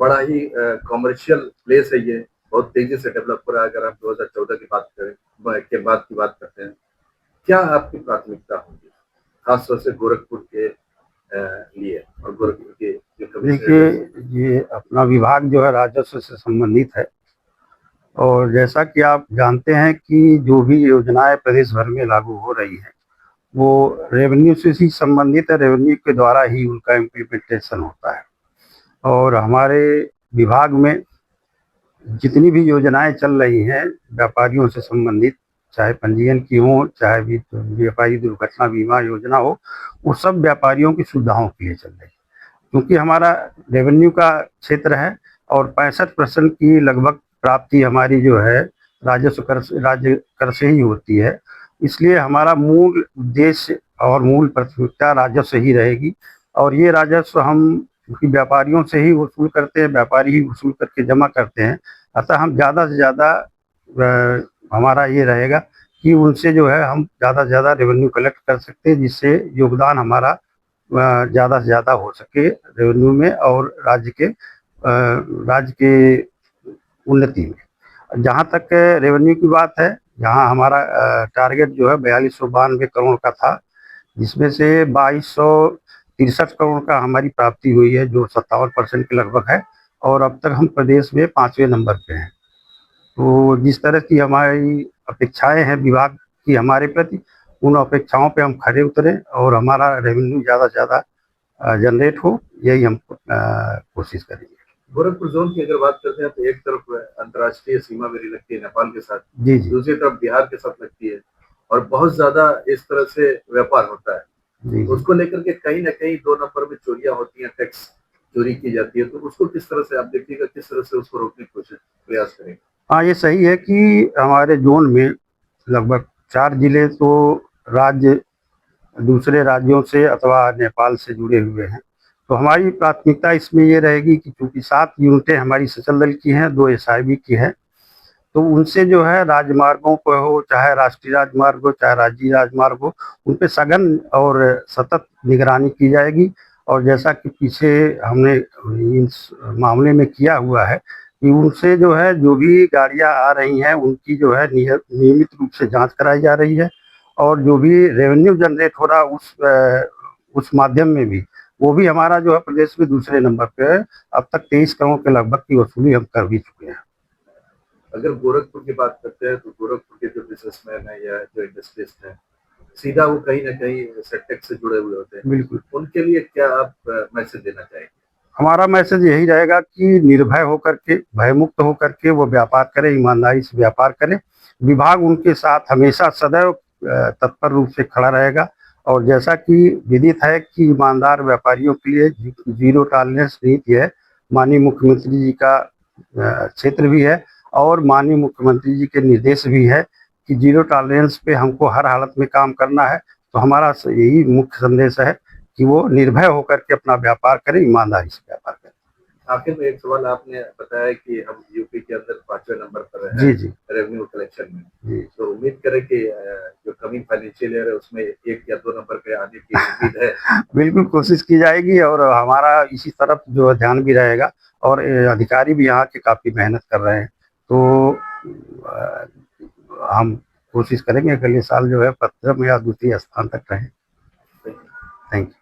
बड़ा ही commercial place है ये, बहुत तेजी से डेवलप हो रहा है। अगर आप 2014 की बात करें के बाद की बात करते हैं, क्या आपकी प्राथमिकता होगी खासतौर से गोरखपुर के लिए और गोरखपुर के जो देखिए, कमिश्नर? ये अपना विभाग जो है राजस्व से संबंधित है, और जैसा कि आप जानते हैं कि जो भी योजनाएं प्रदेश भर में लागू हो रही हैं वो रेवेन्यू से ही संबंधित है। रेवेन्यू के द्वारा ही उनका इम्प्लीमेंटेशन होता है। और हमारे विभाग में जितनी भी योजनाएं चल रही हैं व्यापारियों से संबंधित, चाहे पंजीयन की हो, चाहे भी व्यापारी दुर्घटना बीमा योजना हो, वो सब व्यापारियों की सुविधाओं के लिए चल रही है। क्योंकि हमारा रेवेन्यू का क्षेत्र है और 65% की लगभग प्राप्ति हमारी जो है राजस्व कर राज्य कर से ही होती है। इसलिए हमारा मूल उद्देश्य और मूल प्राथमिकता राजस्व ही रहेगी। और ये राजस्व हम क्योंकि व्यापारियों से ही वसूल करते हैं, व्यापारी ही वसूल करके जमा करते हैं, अतः हम ज़्यादा से ज़्यादा हमारा ये रहेगा कि उनसे जो है हम ज़्यादा से ज़्यादा रेवेन्यू कलेक्ट कर सकते हैं, जिससे योगदान हमारा ज़्यादा से ज़्यादा हो सके रेवेन्यू में और राज्य के उन्नति में। जहाँ तक रेवेन्यू की बात है, जहाँ हमारा टारगेट जो है 4292 करोड़ का था, जिसमें से 2263 करोड़ का हमारी प्राप्ति हुई है, जो 57% के लगभग है। और अब तक हम प्रदेश में 5वें नंबर पे हैं। तो जिस तरह की हमारी अपेक्षाएं हैं विभाग की हमारे प्रति, उन अपेक्षाओं पे हम खरे उतरे और हमारा रेवेन्यू ज़्यादा से ज़्यादा जनरेट हो, यही हम कोशिश करेंगे। गोरखपुर जोन की अगर बात करते हैं तो एक तरफ अंतर्राष्ट्रीय सीमा मेरी लगती है नेपाल के साथ, जी जी। दूसरी तरफ बिहार के साथ लगती है और बहुत ज्यादा इस तरह से व्यापार होता है। जी जी। उसको लेकर के कहीं ना कहीं 2 नंबर में चोरियां होती हैं, टैक्स चोरी की जाती है, तो उसको किस तरह से आप देखिएगा, किस तरह से उसको रोकने की कोशिश प्रयास करेंगे? हाँ, ये सही है कि हमारे जोन में लगभग 4 जिले तो राज्य दूसरे राज्यों से अथवा नेपाल से जुड़े हुए हैं। तो हमारी प्राथमिकता इसमें ये रहेगी कि चूँकि 7 यूनिटें हमारी सचल दल की हैं, 2 एसआईबी की हैं, तो उनसे जो है राजमार्गों को हो, चाहे राष्ट्रीय राजमार्ग हो, चाहे राज्य राजमार्ग हो, उन पे सघन और सतत निगरानी की जाएगी। और जैसा कि पीछे हमने इस मामले में किया हुआ है कि उनसे जो है जो भी गाड़ियां आ रही हैं उनकी जो है नियमित रूप से जांच कराई जा रही है। और जो भी रेवेन्यू जनरेट हो रहा उस माध्यम में भी वो भी हमारा जो है प्रदेश में दूसरे नंबर पे है। अब तक 23 करोड़ के लगभग की वसूली हम कर भी चुके हैं। अगर गोरखपुर की बात करते हैं तो गोरखपुर के जो बिजनेसमैन है या जो इंडस्ट्रियलिस्ट है, सीधा वो कहीं ना कहीं सेक्टर से जुड़े हुए होते हैं। बिल्कुल। उनके लिए क्या आप मैसेज देना चाहेंगे? हमारा मैसेज यही रहेगा कि निर्भय होकर के, भयमुक्त होकर के वो व्यापार करें, ईमानदारी से व्यापार करें। विभाग उनके साथ हमेशा सदैव तत्पर रूप से खड़ा रहेगा। और जैसा कि विदित है कि ईमानदार व्यापारियों के लिए जीरो टॉलरेंस नीति है, माननीय मुख्यमंत्री जी का क्षेत्र भी है और माननीय मुख्यमंत्री जी के निर्देश भी है कि जीरो टॉलरेंस पे हमको हर हालत में काम करना है। तो हमारा यही मुख्य संदेश है कि वो निर्भय होकर के अपना व्यापार करें, ईमानदारी से व्यापार करें। आखिर में एक सवाल, आपने बताया कि हम यूपी के अंदर 5वें नंबर पर हैं जी जी। रेवेन्यू कलेक्शन में, जी। तो उम्मीद करें कि जो कमिंग फाइनेंशियल ईयर है उसमें 1 या 2 नंबर पे आने की उम्मीद है। बिल्कुल कोशिश की जाएगी और हमारा इसी तरफ जो है ध्यान भी रहेगा। और अधिकारी भी यहाँ के काफ़ी मेहनत कर रहे हैं। तो हम कोशिश करेंगे अगले साल जो है प्रथम या द्वितीय स्थान तक रहें। Thank you.